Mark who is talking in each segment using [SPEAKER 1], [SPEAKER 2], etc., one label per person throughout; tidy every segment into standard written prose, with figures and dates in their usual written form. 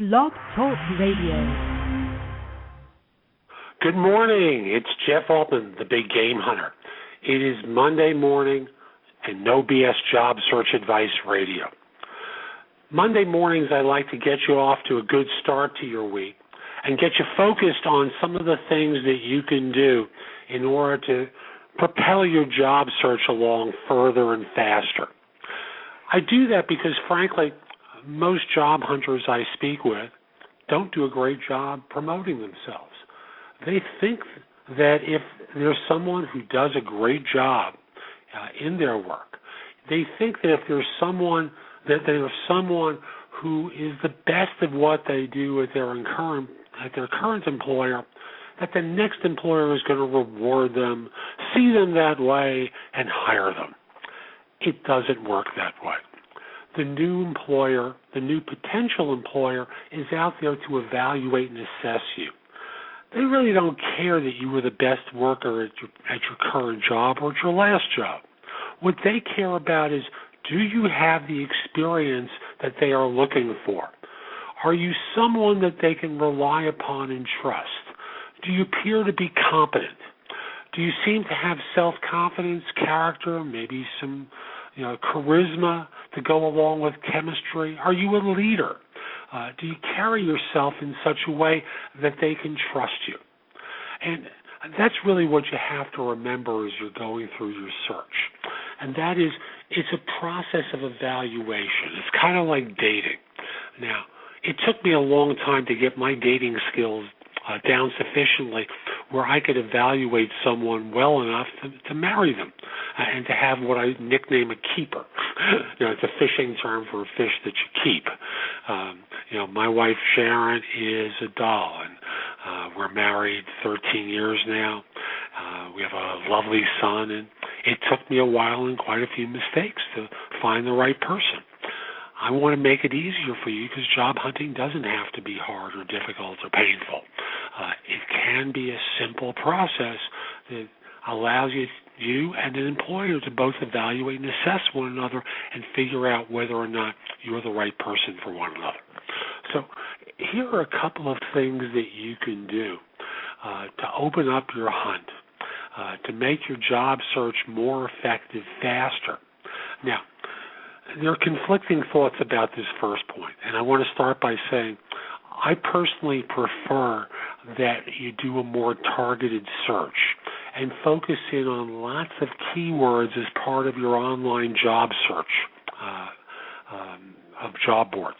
[SPEAKER 1] Blog Talk Radio.
[SPEAKER 2] Good morning. It's Jeff Altman, the Big Game Hunter. It is Monday morning and no BS Job Search Advice Radio. Monday mornings, I like to get you off to a good start to your week and get you focused on some of the things that you can do in order to propel your job search along further and faster. I do that because, frankly, most job hunters I speak with don't do a great job promoting themselves. They think that if there's someone who does a great job in their work, they think that if there's someone who is the best of what they do at their current employer, that the next employer is going to reward them, see them that way, and hire them. It doesn't work that way. The new employer, the new potential employer, is out there to evaluate and assess you. They really don't care that you were the best worker at your current job or at your last job. What they care about is, do you have the experience that they are looking for? Are you someone that they can rely upon and trust? Do you appear to be competent? Do you seem to have self-confidence, character, maybe some charisma to go along with chemistry? Are you a leader? Do you carry yourself in such a way that they can trust you? And that's really what you have to remember as you're going through your search. And that is, it's a process of evaluation. It's kind of like dating. Now, it took me a long time to get my dating skills down sufficiently where I could evaluate someone well enough to marry them and to have what I nickname a keeper. It's a fishing term for a fish that you keep. My wife Sharon is a doll, and we're married 13 years now. We have a lovely son, and it took me a while and quite a few mistakes to find the right person. I want to make it easier for you because job hunting doesn't have to be hard or difficult or painful. It can be a simple process that allows you and an employer to both evaluate and assess one another and figure out whether or not you're the right person for one another. So here are a couple of things that you can do to open up your hunt, to make your job search more effective faster. Now, there are conflicting thoughts about this first point, and I want to start by saying I personally prefer that you do a more targeted search and focus in on lots of keywords as part of your online job search of job boards.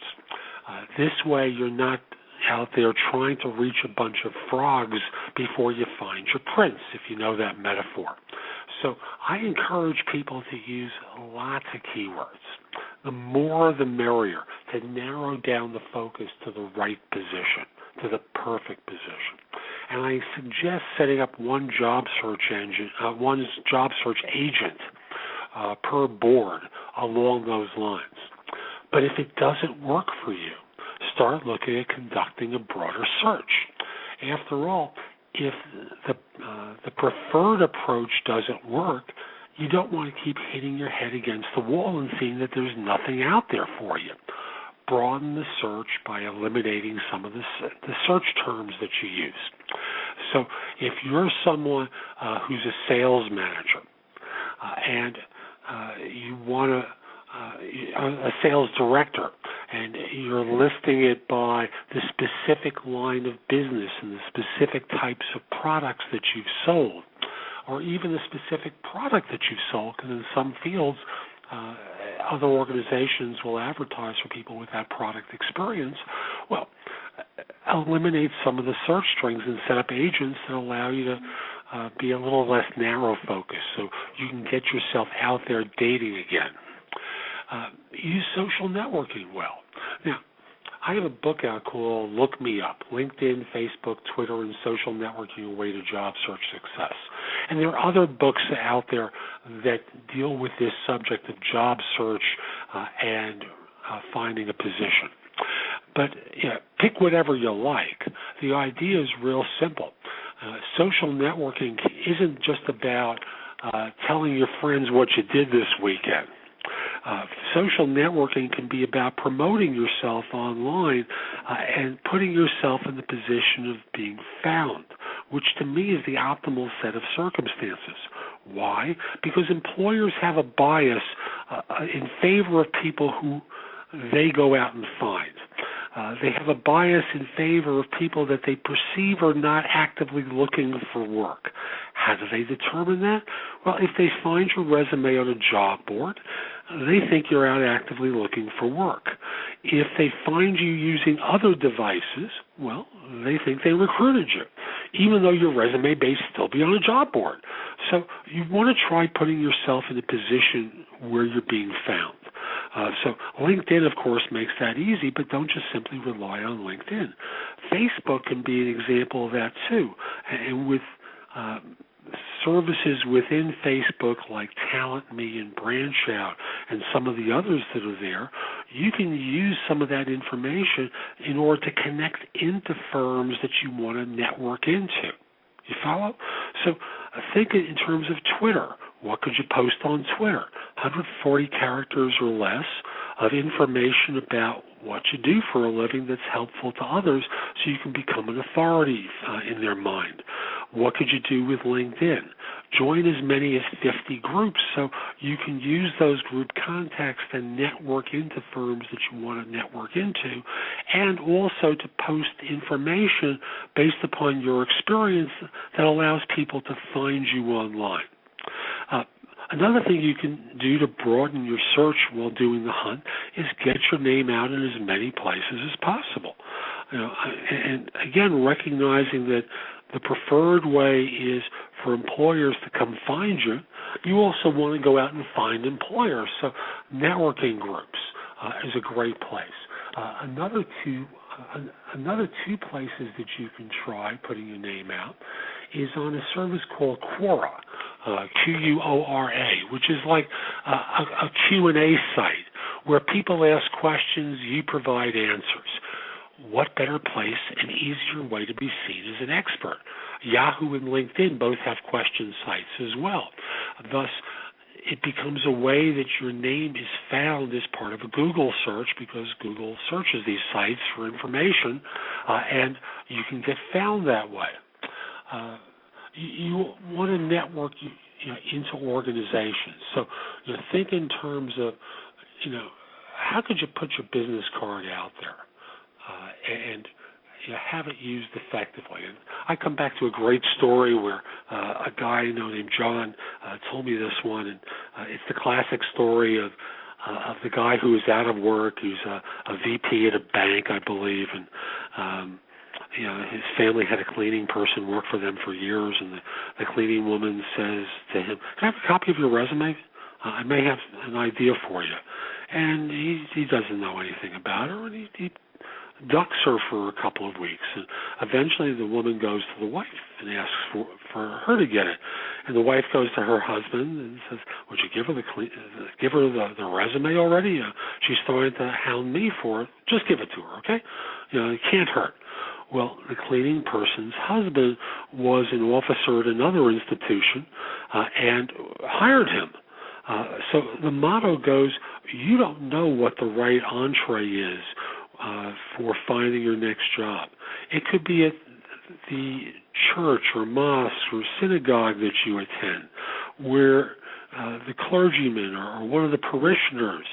[SPEAKER 2] This way you're not out there trying to reach a bunch of frogs before you find your prince, if you know that metaphor. So I encourage people to use lots of keywords. The more the merrier, to narrow down the focus to the right position, to the perfect position. And I suggest setting up one job search agent per board along those lines. But if it doesn't work for you, start looking at conducting a broader search. After all, if the preferred approach doesn't work, you don't want to keep hitting your head against the wall and seeing that there's nothing out there for you. Broaden the search by eliminating some of the search terms that you use. So if you're someone who's a sales manager and you want a sales director, and you're listing it by the specific line of business and the specific types of products that you've sold, or even the specific product that you've sold, because in some fields, other organizations will advertise for people with that product experience. Well, eliminate some of the search strings and set up agents that allow you to be a little less narrow focused so you can get yourself out there dating again. Use social networking well. Now, I have a book out called Look Me Up, LinkedIn, Facebook, Twitter, and Social Networking, A Way to Job Search Success. And there are other books out there that deal with this subject of job search and finding a position. But pick whatever you like. The idea is real simple. Social networking isn't just about telling your friends what you did this weekend. Social networking can be about promoting yourself online and putting yourself in the position of being found, which to me is the optimal set of circumstances. Why? Because employers have a bias in favor of people who they go out and find. They have a bias in favor of people that they perceive are not actively looking for work. How do they determine that? Well, if they find your resume on a job board, they think you're out actively looking for work. If they find you using other devices, well, they think they recruited you, even though your resume may still be on a job board. So you want to try putting yourself in a position where you're being found. So LinkedIn, of course, makes that easy, but don't just simply rely on LinkedIn. Facebook can be an example of that too. And with services within Facebook like TalentMe and BranchOut and some of the others that are there, you can use some of that information in order to connect into firms that you want to network into. You follow? So think in terms of Twitter. What could you post on Twitter? 140 characters or less of information about what you do for a living that's helpful to others so you can become an authority in their mind. What could you do with LinkedIn? Join as many as 50 groups so you can use those group contacts to network into firms that you want to network into, and also to post information based upon your experience that allows people to find you online. Another thing you can do to broaden your search while doing the hunt is get your name out in as many places as possible. And again, recognizing that the preferred way is for employers to come find you, you also want to go out and find employers. So networking groups is a great place. Another two places that you can try putting your name out is on a service called Quora, Quora, which is like a Q&A site where people ask questions, you provide answers. What better place and easier way to be seen as an expert? Yahoo and LinkedIn both have question sites as well. Thus, it becomes a way that your name is found as part of a Google search, because Google searches these sites for information, and you can get found that way. You want to network into organizations. So think in terms of, how could you put your business card out there and have it used effectively? And I come back to a great story where a guy named John told me this one, and it's the classic story of the guy who is out of work, who's a VP at a bank, I believe, and his family had a cleaning person work for them for years, and the cleaning woman says to him, "Can I have a copy of your resume? I may have an idea for you." And he doesn't know anything about her, and he ducks her for a couple of weeks. And eventually the woman goes to the wife and asks for her to get it. And the wife goes to her husband and says, "Would you give her the resume already? She's starting to hound me for it. Just give it to her, okay? It can't hurt." Well, the cleaning person's husband was an officer at another institution and hired him. So the motto goes, you don't know what the right entree is for finding your next job. It could be at the church or mosque or synagogue that you attend, where the clergyman or one of the parishioners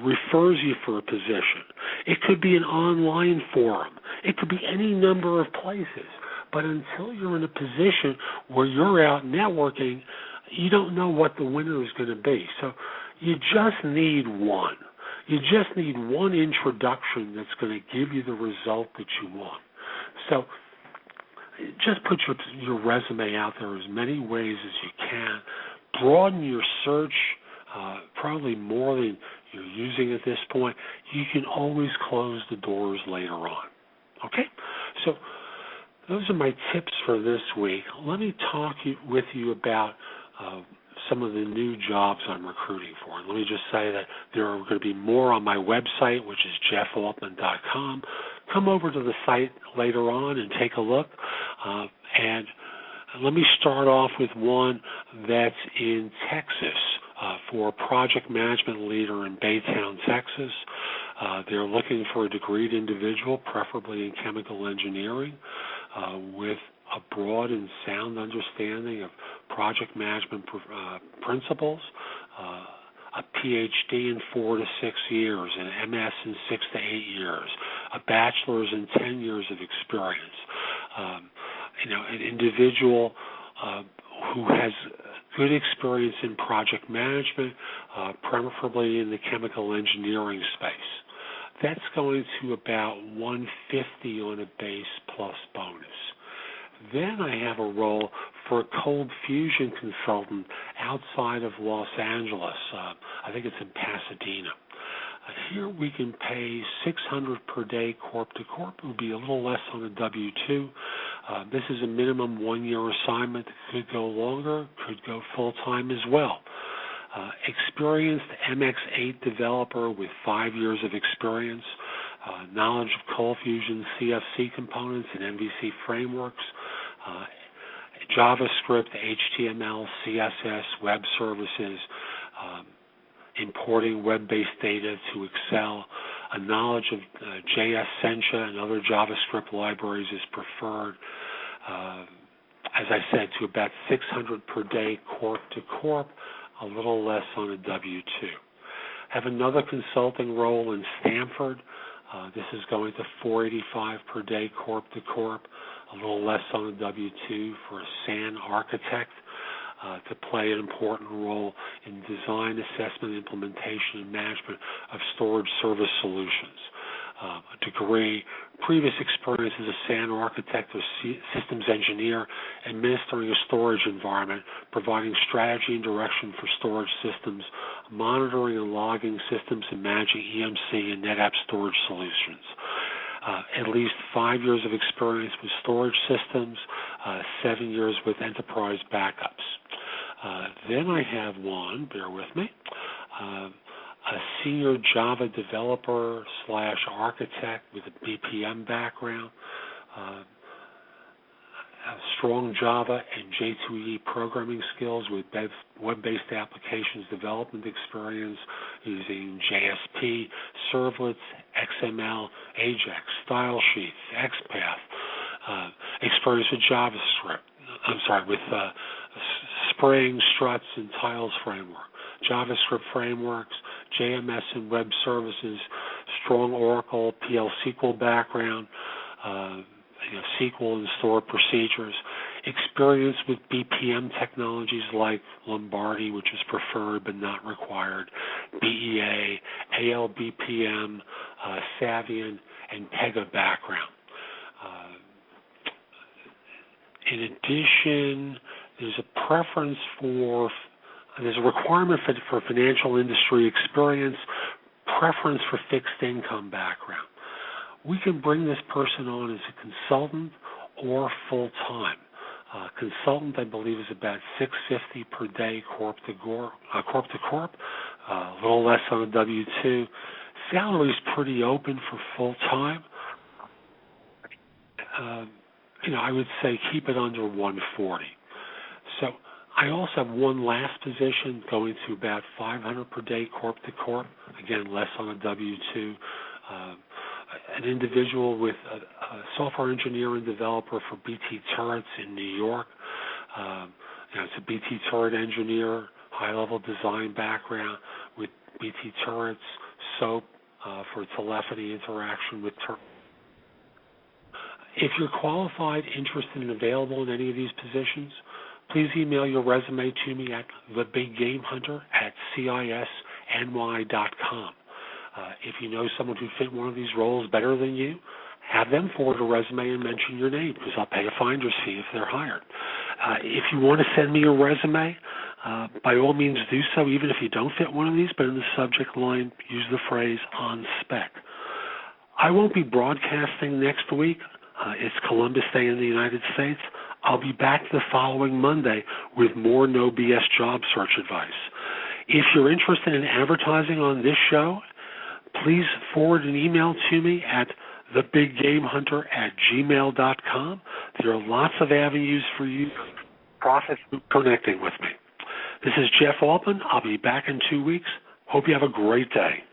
[SPEAKER 2] refers you for a position. It could be an online forum. It could be any number of places. But until you're in a position where you're out networking, you don't know what the winner is going to be. So you just need one. You just need one introduction that's going to give you the result that you want. So just put your resume out there as many ways as you can. Broaden your search, probably more than you're using at this point. You can always close the doors later on. Okay? So those are my tips for this week. Let me talk with you about some of the new jobs I'm recruiting for. And let me just say that there are going to be more on my website, which is jeffaltman.com. Come over to the site later on and take a look. And let me start off with one that's in Texas, for a project management leader in Baytown, Texas. They're looking for a degreed individual, preferably in chemical engineering, with a broad and sound understanding of project management principles, a PhD in 4 to 6 years, an MS in 6 to 8 years, a bachelor's in 10 years of experience. An individual who has good experience in project management, preferably in the chemical engineering space. That's going to about $150 on a base plus bonus. Then I have a role for a cold fusion consultant outside of Los Angeles. I think it's in Pasadena. Here we can pay $600 per day corp to corp. It would be a little less on a W-2. This is a minimum 1-year assignment. It could go longer, could go full-time as well. Experienced MX8 developer with 5 years of experience, knowledge of cold fusion CFC components and MVC frameworks, JavaScript, HTML, CSS, web services, importing web-based data to Excel. A knowledge of JS Sencha and other JavaScript libraries is preferred. As I said, to about $600 per day corp to corp, a little less on a W-2. Have another consulting role in Stanford. This is going to $485 per day corp to corp, a little less on a W-2 for a SAN architect to play an important role in design, assessment, implementation, and management of storage service solutions. A degree, previous experience as a SAN architect or systems engineer, administering a storage environment, providing strategy and direction for storage systems, monitoring and logging systems, and managing EMC and NetApp storage solutions. At least 5 years of experience with storage systems, 7 years with enterprise backups. Then I have one, bear with me, a senior Java developer / architect with a BPM background, strong Java and J2EE programming skills with web-based applications development experience using JSP, servlets, XML, Ajax, style sheets, XPath, experience with JavaScript, with Spring, Struts, and Tiles framework, JavaScript frameworks, JMS and web services, strong Oracle, PL SQL background, SQL and stored procedures, experience with BPM technologies like Lombardi, which is preferred but not required, BEA, ALBPM, Savient, and Pega background. In addition, there's a requirement for financial industry experience, preference for fixed income background. We can bring this person on as a consultant or full-time. Consultant, I believe, is about $650 per day corp to corp, a little less on a W-2. Salary is pretty open for full-time. I would say keep it under 140. So I also have one last position going to about $500 per day corp to corp, again, less on a W-2. An individual with a software engineer and developer for BT Turrets in New York. It's a BT Turret engineer, high-level design background with BT Turrets, SOAP for telephony interaction with turrets. If you're qualified, interested, and available in any of these positions, please email your resume to me at thebiggamehunter@cisny.com. If you know someone who fit one of these roles better than you, have them forward a resume and mention your name, because I'll pay a finder's fee if they're hired. If you want to send me a resume, by all means do so, even if you don't fit one of these, but in the subject line, use the phrase on spec. I won't be broadcasting next week. It's Columbus Day in the United States. I'll be back the following Monday with more No BS job search advice. If you're interested in advertising on this show, please forward an email to me at thebiggamehunter@gmail.com. There are lots of avenues for you to profit from connecting with me. This is Jeff Altman. I'll be back in 2 weeks. Hope you have a great day.